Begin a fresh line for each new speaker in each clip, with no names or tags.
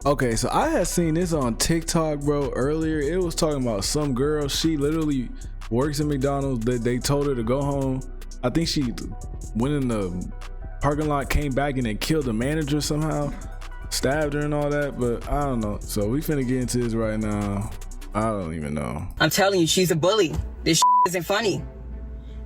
Okay, so I had seen this on TikTok, bro, earlier. It was talking about some girl. She literally works at McDonald's. They told her to go home. I think she went in the parking lot, came back, and then killed the manager somehow. Stabbed her and all that, but I don't know. So we finna get into this right now. I don't even know.
I'm telling you, she's a bully. This isn't funny.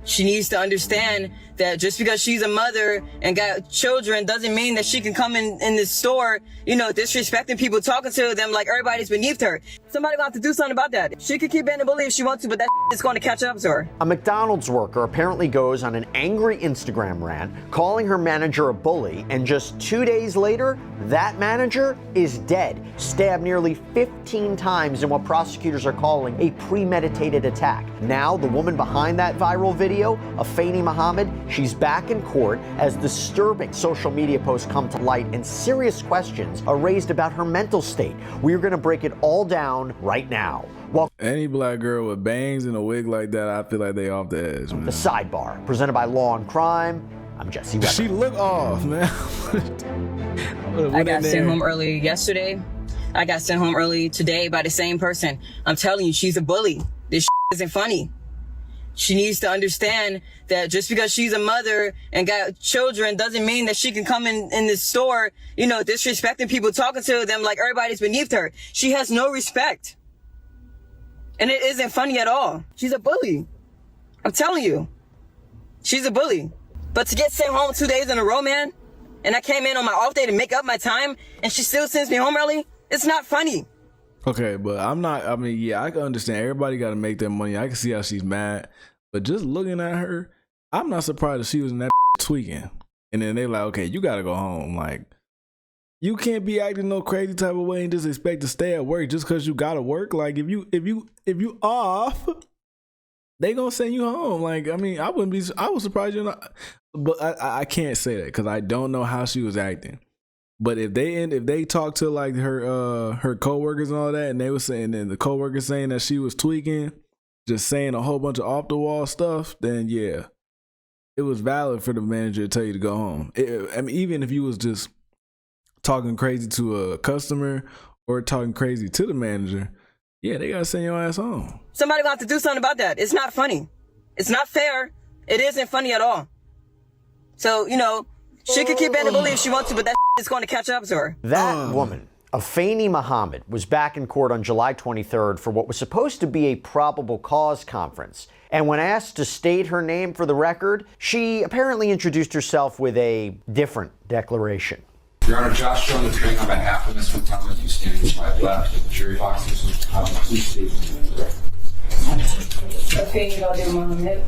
She needs to understand that just because she's a mother and got children doesn't mean that she can come in this store, you know, disrespecting people, talking to them like everybody's beneath her. Somebody will have to do something about that. She could keep being a bully if she wants to, but that is going to catch up to her.
A McDonald's worker apparently goes on an angry Instagram rant, calling her manager a bully, and just 2 days later, that manager is dead, stabbed nearly 15 times in what prosecutors are calling a premeditated attack. Now, the woman behind that viral video, Afeni Muhammad, she's back in court as disturbing social media posts come to light and serious questions are raised about her mental state. We're going to break it all down right now. Well,
any black girl with bangs and a wig like that, I feel like they off the edge, man.
The Sidebar, presented by Law and Crime. I'm Jesse Weber.
She look off, man.
I got sent home early yesterday. I got sent home early today by the same person. I'm telling you, she's a bully. This isn't funny. She needs to understand that just because she's a mother and got children doesn't mean that she can come in this store, you know, disrespecting people, talking to them like everybody's beneath her. She has no respect. And it isn't funny at all. She's a bully. I'm telling you. She's a bully. But to get sent home 2 days in a row, man, and I came in on my off day to make up my time, and she still sends me home early, it's not funny.
Okay, but I mean, yeah, I can understand. Everybody got to make their money. I can see how she's mad. But just looking at her, I'm not surprised that she was in that tweaking. And then they like, okay, you got to go home. Like, you can't be acting no crazy type of way and just expect to stay at work just because you got to work. Like, if you off, they going to send you home. Like, I mean, I was surprised you're not. But I can't say that because I don't know how she was acting. But if they talk to like her coworkers and all that, and they were saying, and the coworkers saying that she was tweaking, just saying a whole bunch of off the wall stuff, then yeah, it was valid for the manager to tell you to go home. I mean, even if you was just talking crazy to a customer or talking crazy to the manager, yeah, they gotta send your ass home.
Somebody will have to do something about that. It's not funny. It's not fair. It isn't funny at all. So, you know, she could keep being a bully if she wants to, but that is going to catch up to her.
That woman, Afeni Muhammad, was back in court on July 23rd for what was supposed to be a probable cause conference. And when asked to state her name for the record, she apparently introduced herself with a different declaration.
Your Honor, Josh Jones appearing on behalf of Ms. McDonald, you standing to my left of the jury box. Please state your name for the record.
Afeni Muhammad,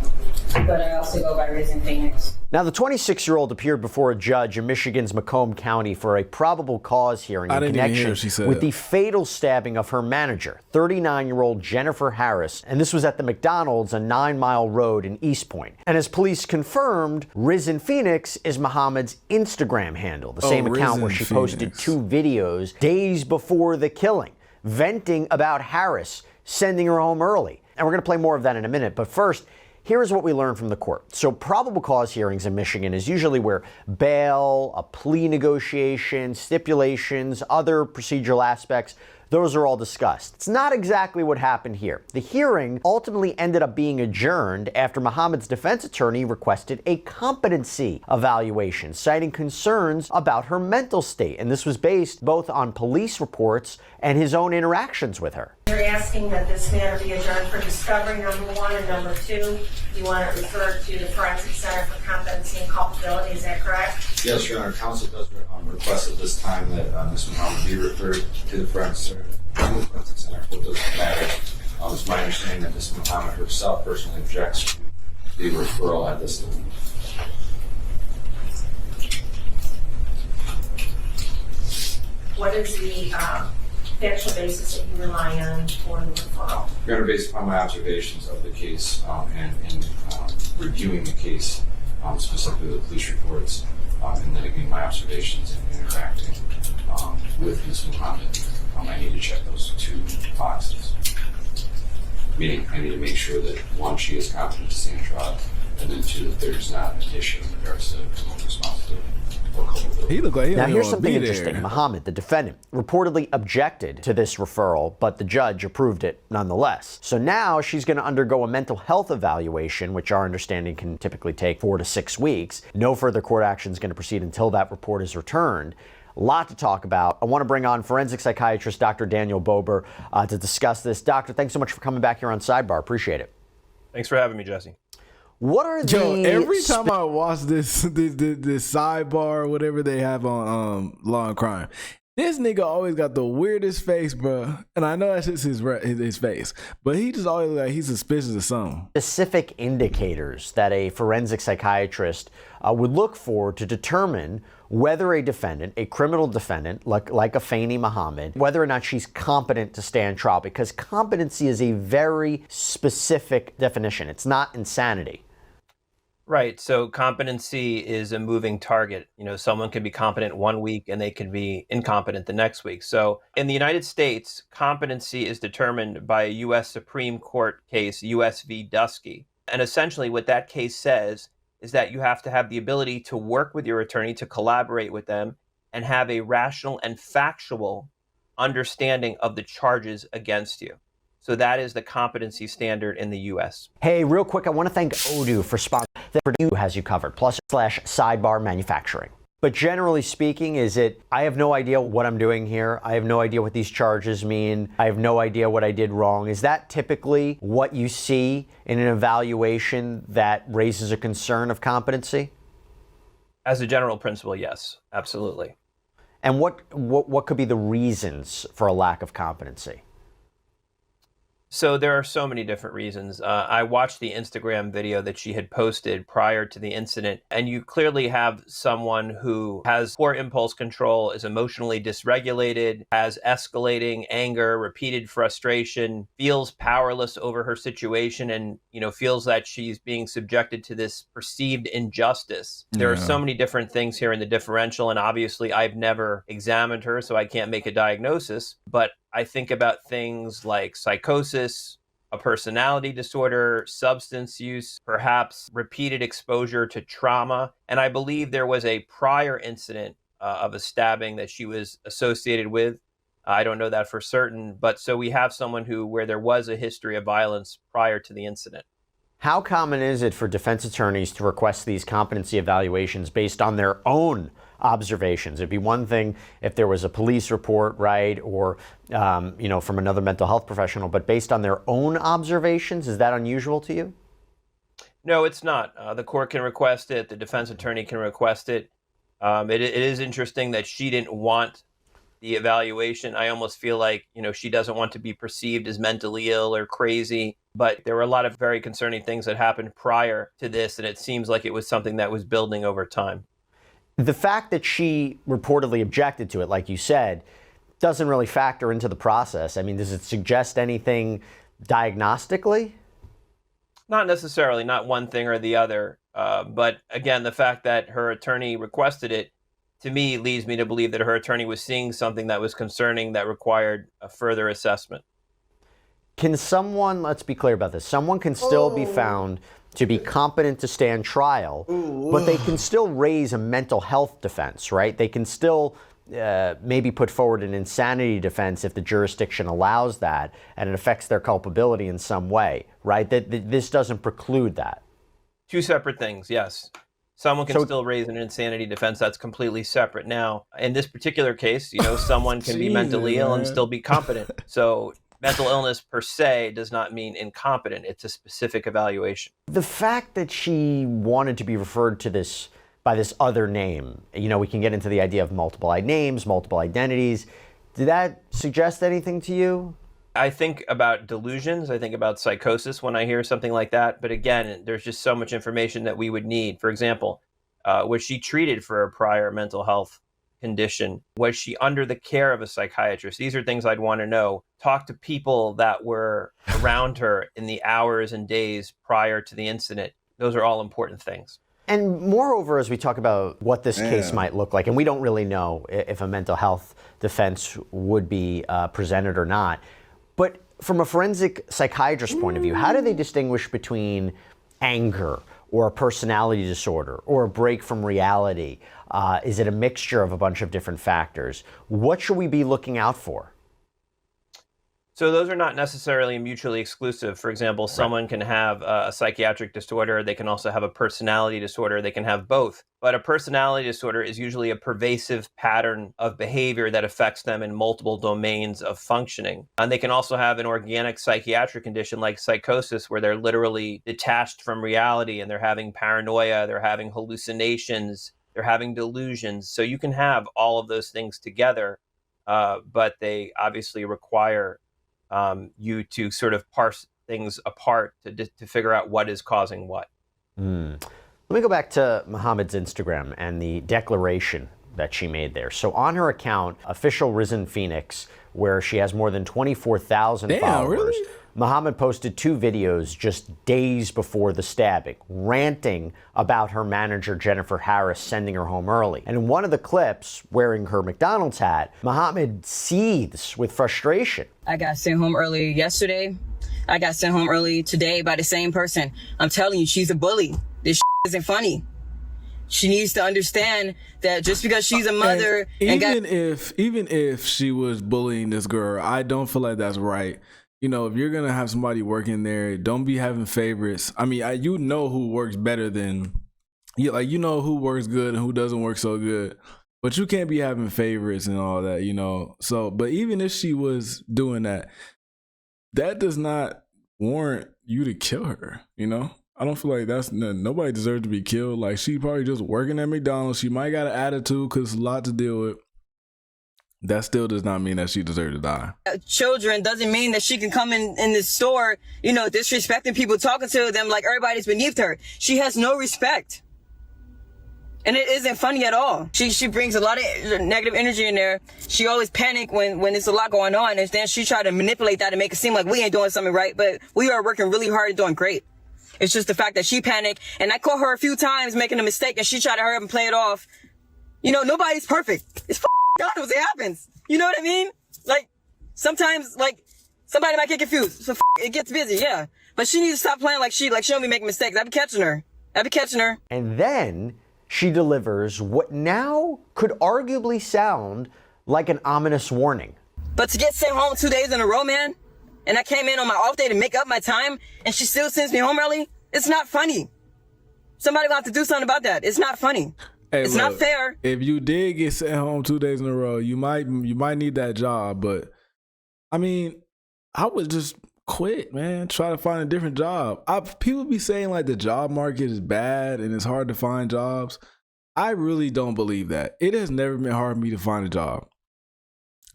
but I also go by Raising Phoenix.
Now, the 26-year-old appeared before a judge in Michigan's Macomb County for a probable cause hearing in connection with the fatal stabbing of her manager, 39-year-old Jennifer Harris, and this was at the McDonald's on 9 Mile Road in East Point. And as police confirmed, Risen Phoenix is Muhammad's Instagram handle, the same account where she posted 2 videos days before the killing, venting about Harris sending her home early. And we're going to play more of that in a minute, but first, here is what we learned from the court. So probable cause hearings in Michigan is usually where bail, a plea negotiation, stipulations, other procedural aspects, those are all discussed. It's not exactly what happened here. The hearing ultimately ended up being adjourned after Muhammad's defense attorney requested a competency evaluation, citing concerns about her mental state. And this was based both on police reports and his own interactions with her.
You're asking that this matter be adjourned for discovery, number 1, and number 2, you want it referred to the Forensic Center for Competency and Culpability, is that correct?
Yes, Your Honor. Counsel does request at this time that Ms. Muhammad be referred to the Forensic Center for this matter. It's my understanding that Ms. Muhammad herself personally objects to the referral at this time.
What is the factual basis that you rely on for the referral?
Your Honor, based upon my observations of the case and in reviewing the case, specifically the police reports, and then again my observations and interacting with Ms. Muhammad, I need to check those 2 boxes. Meaning, I need to make sure that 1, she is competent to stand trial, and then 2, that there's not an issue in regards to criminal responsibility. or culpability.
He looked like he
Now,
don't
here's
wanna
something
be
interesting.
there.
Muhammad, the defendant, reportedly objected to this referral, but the judge approved it nonetheless. So now she's going to undergo a mental health evaluation, which our understanding can typically take 4 to 6 weeks. No further court action is going to proceed until that report is returned. A lot to talk about. I want to bring on forensic psychiatrist Dr. Daniel Bober to discuss this. Doctor, thanks so much for coming back here on Sidebar. Appreciate it.
Thanks for having me, Jesse.
What are the...
Yo, every time I watch this Sidebar, whatever they have on Law and Crime, this nigga always got the weirdest face, bro. And I know that's just his face, but he just always like he's suspicious of something.
Specific indicators that a forensic psychiatrist would look for to determine whether a defendant, a criminal defendant, like a Fanny Muhammad, whether or not she's competent to stand trial, because competency is a very specific definition. It's not insanity.
Right. So competency is a moving target. You know, someone can be competent one week and they can be incompetent the next week. So in the United States, competency is determined by a U.S. Supreme Court case, U.S. v. Dusky. And essentially what that case says is that you have to have the ability to work with your attorney, to collaborate with them, and have a rational and factual understanding of the charges against you. So that is the competency standard in the U.S.
Hey, real quick, I want to thank Odoo for sponsoring. Purdue has you covered, +/Sidebar Manufacturing. But generally speaking, I have no idea what I'm doing here. I have no idea what these charges mean. I have no idea what I did wrong. Is that typically what you see in an evaluation that raises a concern of competency?
As a general principle, yes, absolutely.
And what could be the reasons for a lack of competency?
So there are so many different reasons. I watched the Instagram video that she had posted prior to the incident, and you clearly have someone who has poor impulse control, is emotionally dysregulated, has escalating anger, repeated frustration, feels powerless over her situation, and feels that she's being subjected to this perceived injustice. There are so many different things here in the differential, and obviously I've never examined her, so I can't make a diagnosis, but I think about things like psychosis, a personality disorder, substance use, perhaps repeated exposure to trauma. And I believe there was a prior incident of a stabbing that she was associated with. I don't know that for certain, but so we have someone where there was a history of violence prior to the incident.
How common is it for defense attorneys to request these competency evaluations based on their own observations? It'd be one thing if there was a police report, right, or from another mental health professional, but based on their own observations, is that unusual to you?
No, it's not. The court can request it. The defense attorney can request it. It is interesting that she didn't want the evaluation. I almost feel like, she doesn't want to be perceived as mentally ill or crazy. But there were a lot of very concerning things that happened prior to this, and it seems like it was something that was building over time.
The fact that she reportedly objected to it, like you said, doesn't really factor into the process. I mean, does it suggest anything diagnostically?
Not necessarily, not one thing or the other. But again, the fact that her attorney requested it, to me, leads me to believe that her attorney was seeing something that was concerning that required a further assessment.
Can someone, let's be clear about this, someone can still be found to be competent to stand trial, but they can still raise a mental health defense, right? They can still maybe put forward an insanity defense if the jurisdiction allows that and it affects their culpability in some way, right? This doesn't preclude that.
Two separate things, yes. Someone can still raise an insanity defense. That's completely separate. Now, in this particular case, someone can be mentally ill and still be competent. So mental illness per se does not mean incompetent. It's a specific evaluation.
The fact that she wanted to be referred to this by this other name, we can get into the idea of multiple names, multiple identities. Did that suggest anything to you?
I think about delusions. I think about psychosis when I hear something like that. But again, there's just so much information that we would need. For example, was she treated for a prior mental health condition? Was she under the care of a psychiatrist? These are things I'd want to know. Talk to people that were around her in the hours and days prior to the incident. Those are all important things.
And moreover, as we talk about what this case might look like, and we don't really know if a mental health defense would be presented or not, but from a forensic psychiatrist's point of view, how do they distinguish between anger or a personality disorder or a break from reality? Is it a mixture of a bunch of different factors? What should we be looking out for?
So those are not necessarily mutually exclusive. For example, someone can have a psychiatric disorder. They can also have a personality disorder. They can have both. But a personality disorder is usually a pervasive pattern of behavior that affects them in multiple domains of functioning. And they can also have an organic psychiatric condition like psychosis, where they're literally detached from reality and they're having paranoia, they're having hallucinations, they're having delusions. So you can have all of those things together, but they obviously require you to sort of parse things apart to figure out what is causing what.
Let me go back to Muhammad's Instagram and the declaration that she made there. So on her account, Official Risen Phoenix, where she has more than 24,000 followers,
really?
Muhammad posted 2 videos just days before the stabbing, ranting about her manager, Jennifer Harris, sending her home early. And in one of the clips, wearing her McDonald's hat, Muhammad seethes with frustration.
I got sent home early yesterday. I got sent home early today by the same person. I'm telling you, she's a bully. This isn't funny. She needs to understand that just because she's a mother
even if she was bullying this girl, I don't feel like that's right. You know, if you're gonna have somebody working there, don't be having favorites. I mean, you know who works better than you. Like, you know who works good and who doesn't work so good. But you can't be having favorites and all that, you know. So, but even if she was doing that, that does not warrant you to kill her, you know? I don't feel like nobody deserves to be killed. Like, she probably just working at McDonald's. She might got an attitude because it's a lot to deal with. That still does not mean that she deserves to die.
Children doesn't mean that she can come in this store, you know, disrespecting people, talking to them like everybody's beneath her. She has no respect. And it isn't funny at all. She brings a lot of negative energy in there. She always panic when there's a lot going on, and then she try to manipulate that and make it seem like we ain't doing something right, but we are working really hard and doing great. It's just the fact that she panicked, and I caught her a few times making a mistake, and she tried to hurry up and play it off. You know, nobody's perfect. It's McDonald's. It happens. You know what I mean? Like, sometimes, like, somebody might get confused. So it gets busy, yeah. But she needs to stop playing like she don't be making mistakes. I be catching her.
And then she delivers what now could arguably sound like an ominous warning.
But to get sent home 2 days in a row, man, and I came in on my off day to make up my time, and she still sends me home early, it's not funny. Somebody will have to do something about that. It's not funny.
Hey,
it's
look,
not fair.
If you did get sent home 2 days in a row, you might need that job. But I mean, I would just quit, man. Try to find a different job. People be saying like the job market is bad and it's hard to find jobs. I really don't believe that. It has never been hard for me to find a job.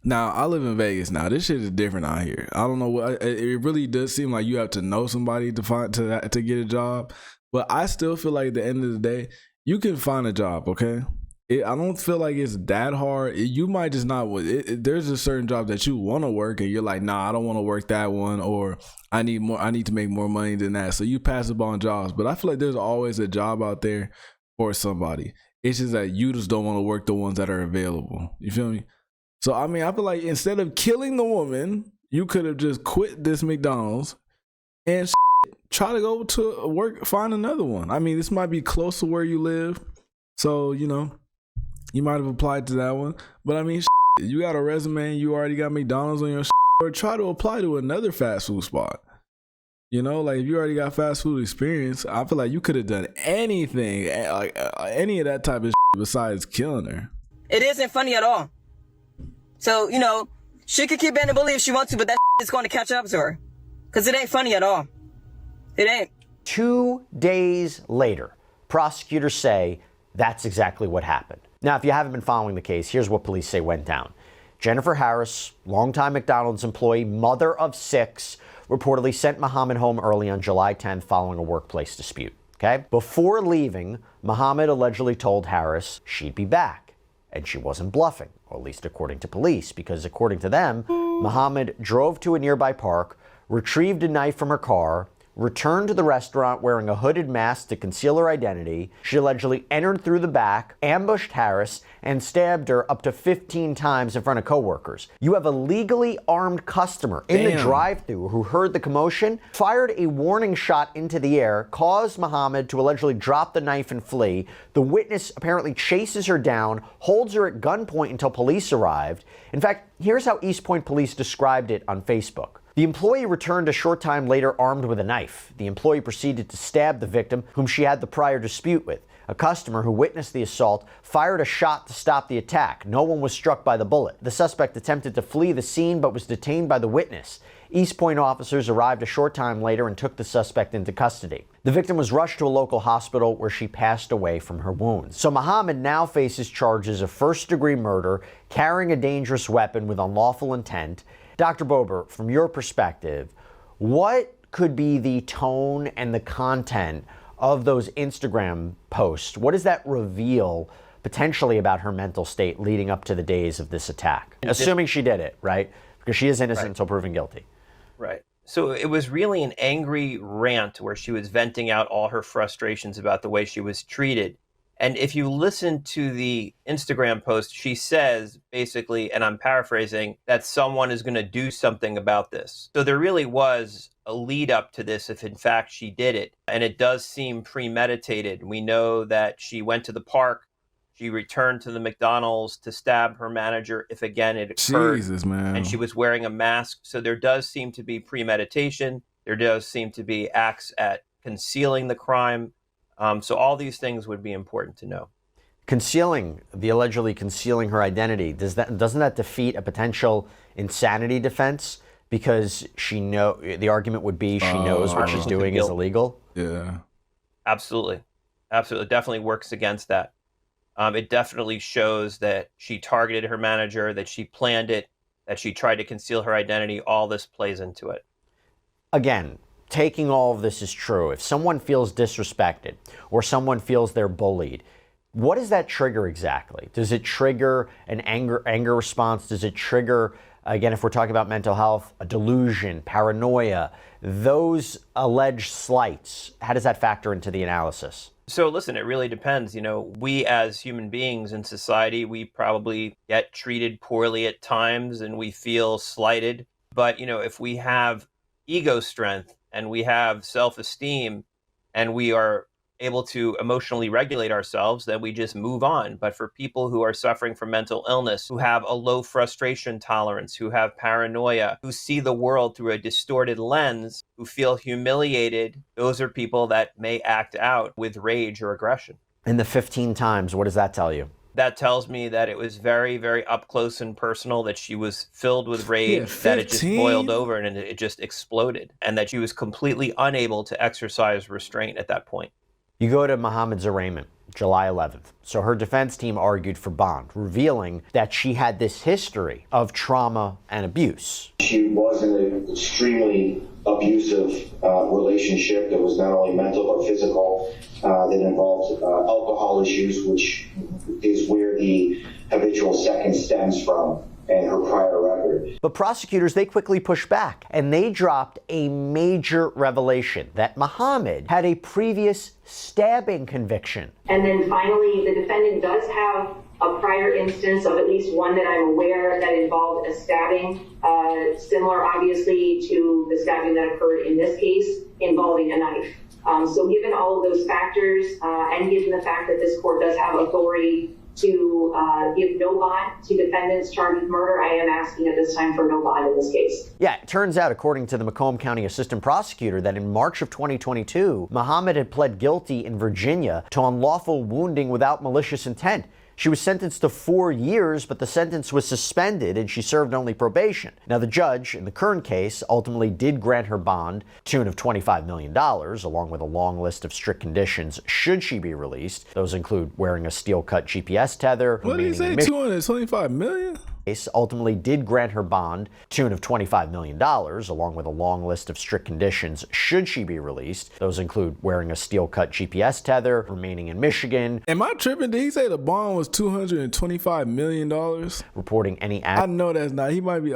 Now, I live in Vegas now. This shit is different out here. I don't know what it really does seem like you have to know somebody to get a job. But I still feel like at the end of the day, you can find a job, okay? I don't feel like it's that hard. You might just not. There's a certain job that you want to work, and you're like, nah, I don't want to work that one, or I need more. I need to make more money than that. So you pass up on jobs. But I feel like there's always a job out there for somebody. It's just that you just don't want to work the ones that are available. You feel me? So I mean, I feel like instead of killing the woman, you could have just quit this McDonald's and try to go to work, find another one. I mean, this might be close to where you live, so you know. You might have applied to that one, but I mean, you got a resume, you already got McDonald's on your or try to apply to another fast food spot. You know, like if you already got fast food experience, I feel like you could have done anything, like any of that type of besides killing her.
It isn't funny at all. So, you know, she could keep being a bully if she wants to, but that is going to catch up to her. Because it ain't funny at all. It ain't.
2 days later, prosecutors say that's exactly what happened. Now, if you haven't been following the case, here's what police say went down. Jennifer Harris, longtime McDonald's employee, mother of 6, reportedly sent Muhammad home early on July 10th following a workplace dispute. Okay? Before leaving, Muhammad allegedly told Harris she'd be back. And she wasn't bluffing, or at least according to police, because according to them, Muhammad drove to a nearby park, retrieved a knife from her car, returned to the restaurant wearing a hooded mask to conceal her identity. She allegedly entered through the back, ambushed Harris, and stabbed her up to 15 times in front of coworkers. You have a legally armed customer in the drive-thru who heard the commotion, fired a warning shot into the air, caused Muhammad to allegedly drop the knife and flee. The witness apparently chases her down, holds her at gunpoint until police arrived. In fact, here's how East Point police described it on Facebook. The employee returned a short time later armed with a knife. The employee proceeded to stab the victim, whom she had the prior dispute with. A customer who witnessed the assault fired a shot to stop the attack. No one was struck by the bullet. The suspect attempted to flee the scene but was detained by the witness. East Point officers arrived a short time later and took the suspect into custody. The victim was rushed to a local hospital where she passed away from her wounds. So Muhammad now faces charges of first-degree murder, carrying a dangerous weapon with unlawful intent. Dr. Bober, from your perspective, what could be the tone and the content of those Instagram posts? What does that reveal potentially about her mental state leading up to the days of this attack? Assuming she did it, right? Because she is innocent until proven guilty.
Right. So it was really an angry rant where she was venting out all her frustrations about the way she was treated. And if you listen to the Instagram post, she says basically, and I'm paraphrasing, that someone is going to do something about this. So there really was a lead up to this if in fact she did it. And it does seem premeditated. We know that she went to the park. She returned to the McDonald's to stab her manager if again it occurred.
Jesus, man.
And she was wearing a mask. So there does seem to be premeditation. There does seem to be acts at concealing the crime. So all these things would be important to know.
Allegedly concealing her identity, doesn't that defeat a potential insanity defense? Because the argument would be she knows what she's doing is illegal.
Yeah.
Absolutely. Absolutely. It definitely works against that. It definitely shows that she targeted her manager, that she planned it, that she tried to conceal her identity. All this plays into it.
Again, taking all of this is true. If someone feels disrespected or someone feels they're bullied, what does that trigger exactly? Does it trigger an anger response? Does it trigger, again, if we're talking about mental health, a delusion, paranoia, those alleged slights? How does that factor into the analysis?
So listen, it really depends. We as human beings in society, we probably get treated poorly at times and we feel slighted. But, if we have ego strength, and we have self-esteem and we are able to emotionally regulate ourselves, then we just move on. But for people who are suffering from mental illness, who have a low frustration tolerance, who have paranoia, who see the world through a distorted lens, who feel humiliated, those are people that may act out with rage or aggression.
And the 15 times, what does that tell you?
That tells me that it was very, very up close and personal, that she was filled with rage, that it just boiled over and it just exploded, and that she was completely unable to exercise restraint at that point.
You go to Muhammad's arraignment, July 11th. So her defense team argued for bond, revealing that she had this history of trauma and abuse.
She was in an extremely abusive relationship that was not only mental but physical, that involved alcohol issues, which is where the habitual second stems from, and her prior record.
But prosecutors, they quickly pushed back, and they dropped a major revelation that Muhammad had a previous stabbing conviction.
And then finally, the defendant does have a prior instance of at least one that I'm aware that involved a stabbing, similar obviously to the stabbing that occurred in this case, involving a knife. So given all of those factors, and given the fact that this court does have authority to give no bond to defendants charged with murder, I am asking at this time for no bond in this case.
Yeah, it turns out, according to the Macomb County Assistant Prosecutor, that in March of 2022, Muhammad had pled guilty in Virginia to unlawful wounding without malicious intent. She was sentenced to 4 years, but the sentence was suspended and she served only probation. Now, the judge in the current case ultimately did grant her bond, tune of $25 million, along with a long list of strict conditions should she be released. Those include wearing a steel-cut GPS tether.
What did he say, $225 million?
Ultimately did grant her bond, tune of $25 million, along with a long list of strict conditions should she be released. Those include wearing a steel-cut GPS tether, remaining in Michigan.
Am I tripping? Did he say the bond was $225 million?
Reporting any act.
I know that's not. He might be.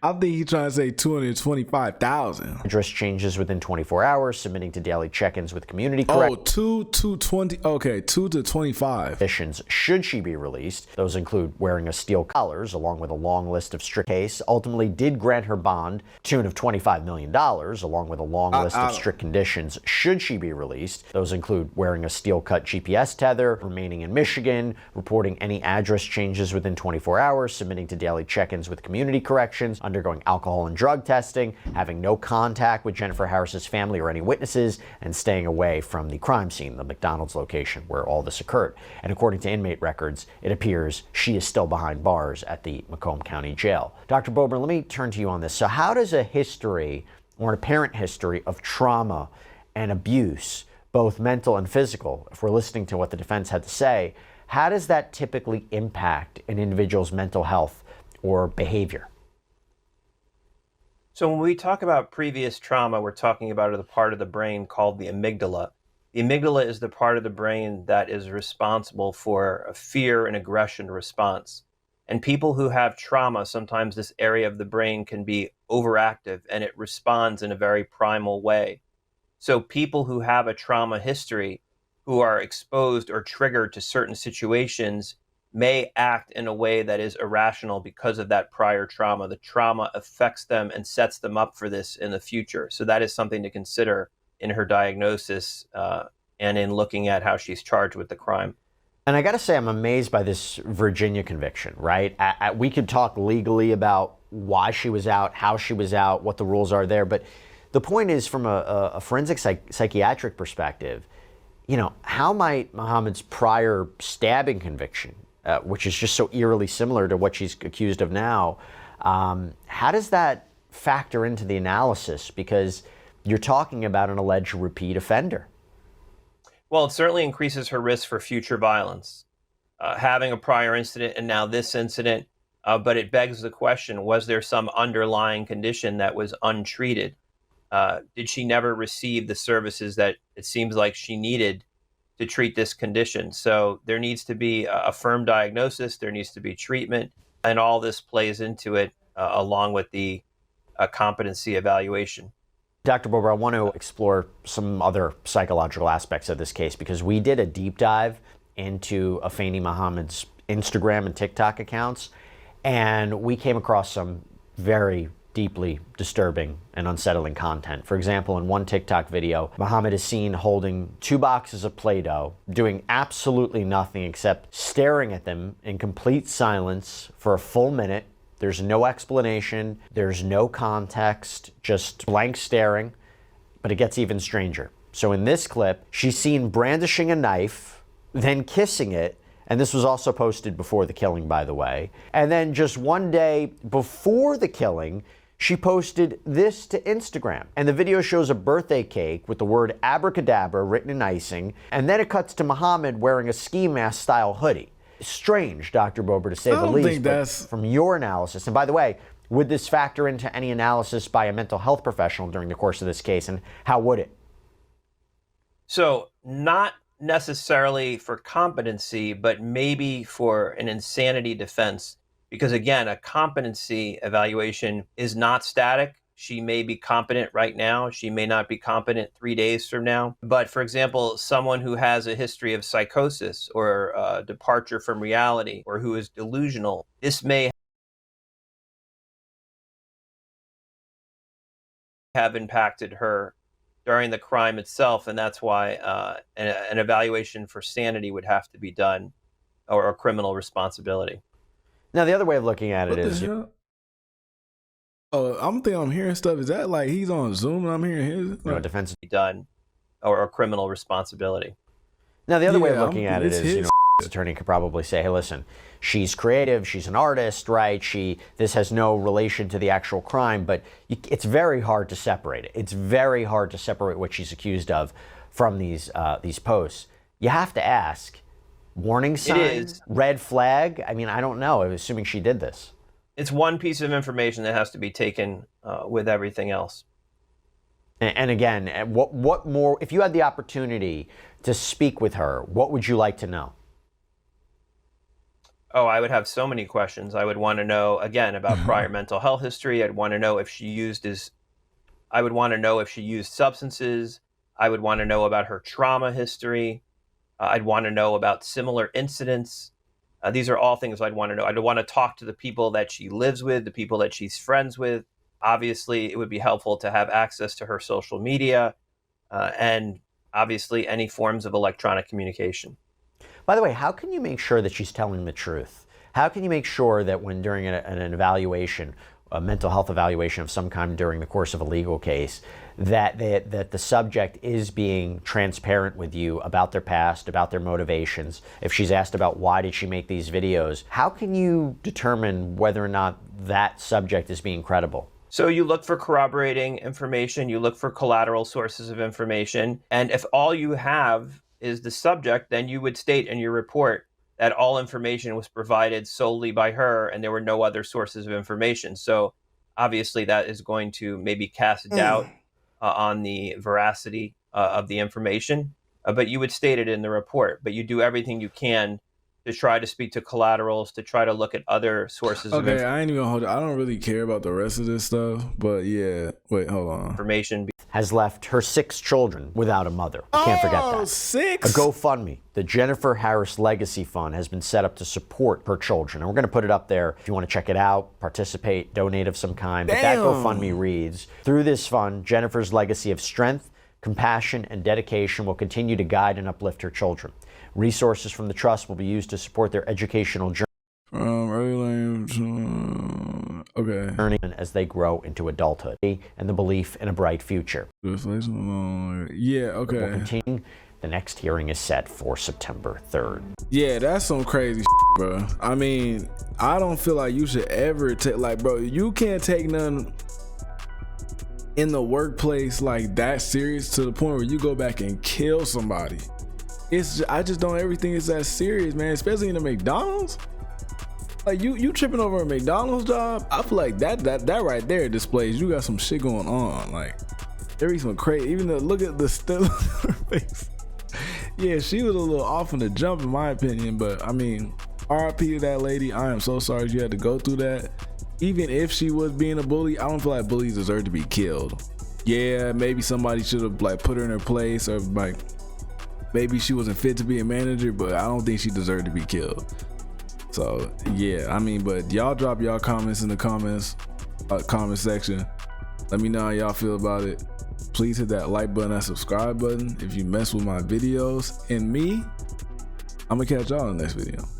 I think he's trying to say 225,000.
Address changes within 24 hours, submitting to daily check-ins with community
corrections. Oh, 2 to 20. Okay, 2 to 25.
Conditions should she be released. Those include wearing a steel collars, along with a long list of strict case. Ultimately did grant her bond, tune of $25 million, along with a long list of strict conditions should she be released. Those include wearing a steel-cut GPS tether, remaining in Michigan, reporting any address changes within 24 hours, submitting to daily check-ins with community corrections, undergoing alcohol and drug testing, having no contact with Jennifer Harris's family or any witnesses, and staying away from the crime scene, the McDonald's location where all this occurred. And according to inmate records, it appears she is still behind bars at the Macomb County Jail. Dr. Bober, let me turn to you on this. So how does a history or an apparent history of trauma and abuse, both mental and physical, if we're listening to what the defense had to say, how does that typically impact an individual's mental health or behavior?
So when we talk about previous trauma, we're talking about the part of the brain called the amygdala. The amygdala is the part of the brain that is responsible for a fear and aggression response. And people who have trauma, sometimes this area of the brain can be overactive and it responds in a very primal way. So people who have a trauma history, who are exposed or triggered to certain situations, may act in a way that is irrational because of that prior trauma. The trauma affects them and sets them up for this in the future. So that is something to consider in her diagnosis and in looking at how she's charged with the crime.
And I got to say, I'm amazed by this Virginia conviction, right? We could talk legally about why she was out, how she was out, what the rules are there. But the point is, from a forensic psychiatric perspective, you know, how might Muhammad's prior stabbing conviction, which is just so eerily similar to what she's accused of now, how does that factor into the analysis? Because you're talking about an alleged repeat offender.
Well, it certainly increases her risk for future violence. Having a prior incident and now this incident, but it begs the question, was there some underlying condition that was untreated? Did she never receive the services that it seems like she needed to treat this condition? So there needs to be a firm diagnosis, there needs to be treatment, and all this plays into it along with the competency evaluation.
Dr. Bober, I want to explore some other psychological aspects of this case because we did a deep dive into Afeni Muhammad's Instagram and TikTok accounts, and we came across some very deeply disturbing and unsettling content. For example, in one TikTok video, Muhammad is seen holding 2 boxes of Play-Doh, doing absolutely nothing except staring at them in complete silence for a full minute. There's no explanation, there's no context, just blank staring, but it gets even stranger. So in this clip, she's seen brandishing a knife, then kissing it, and this was also posted before the killing, by the way. And then just one day before the killing, she posted this to Instagram. And the video shows a birthday cake with the word abracadabra written in icing, and then it cuts to Muhammad wearing a ski mask style hoodie. Strange, Dr. Bober, to say the least, but from your analysis, and by the way, would this factor into any analysis by a mental health professional during the course of this case, and how would it?
So not necessarily for competency, but maybe for an insanity defense. Because again, a competency evaluation is not static. She may be competent right now. She may not be competent 3 days from now. But for example, someone who has a history of psychosis or departure from reality or who is delusional, this may have impacted her during the crime itself. And that's why an evaluation for sanity would have to be done, or a criminal responsibility.
Now, the other way of looking at it is...
Oh, I'm hearing stuff. Is that like he's on Zoom and I'm hearing his?
No, defense
be done, or a criminal responsibility.
Now, the other way of looking at it is, you know, his attorney could probably say, hey, listen, she's creative, she's an artist, right? This has no relation to the actual crime, but it's very hard to separate it. It's very hard to separate what she's accused of from these posts. You have to ask, warning sign, red flag? I mean, I don't know, assuming she did this.
It's one piece of information that has to be taken with everything else.
And again, what more, if you had the opportunity to speak with her, what would you like to know?
Oh, I would have so many questions. I would want to know, again, about prior mental health history. I'd want to know if she used substances. I would want to know about her trauma history. I'd want to know about similar incidents. These are all things I'd want to know. I'd want to talk to the people that she lives with, the people that she's friends with. Obviously, it would be helpful to have access to her social media and obviously any forms of electronic communication.
By the way, how can you make sure that she's telling the truth? How can you make sure that when during an evaluation, a mental health evaluation of some kind during the course of a legal case, that the subject is being transparent with you about their past, about their motivations? If she's asked about why did she make these videos, how can you determine whether or not that subject is being credible?
So you look for corroborating information, you look for collateral sources of information, and if all you have is the subject, then you would state in your report that all information was provided solely by her and there were no other sources of information. So obviously that is going to maybe cast doubt on the veracity of the information, but you would state it in the report. But you do everything you can to try to speak to collaterals, to try to look at other sources of information.
Okay, I ain't even hold it. I don't really care about the rest of this stuff, but yeah. Wait, hold on.
Information
has left her 6 children without a mother. Can't forget that.
6?
A GoFundMe, the Jennifer Harris Legacy Fund, has been set up to support her children. And we're going to put it up there if you want to check it out, participate, donate of some kind. But that GoFundMe reads, through this fund, Jennifer's legacy of strength, compassion, and dedication will continue to guide and uplift her children. Resources from the trust will be used to support their educational journey.
Okay.
As they grow into adulthood and the belief in a bright future.
Yeah, okay.
We'll continue. The next hearing is set for September 3rd.
Yeah, that's some crazy bro. I mean, I don't feel like you should ever take, like, bro, you can't take none in the workplace like that serious to the point where you go back and kill somebody. I just don't ever think it's that serious, man, especially in the McDonald's. Like you tripping over a McDonald's job, I feel like that right there displays you got some shit going on. Like there be some crazy, even the look at the still on her face. Yeah, she was a little off on the jump in my opinion, but I mean, RIP to that lady. I am so sorry you had to go through that. Even if she was being a bully, I don't feel like bullies deserve to be killed. Yeah, maybe somebody should have like put her in her place, or like maybe she wasn't fit to be a manager, but I don't think she deserved to be killed. So yeah, I mean, but y'all drop y'all comments in the comment section. Let me know how y'all feel about it. Please hit that like button, that subscribe button if you mess with my videos. And me, I'm gonna catch y'all in the next video.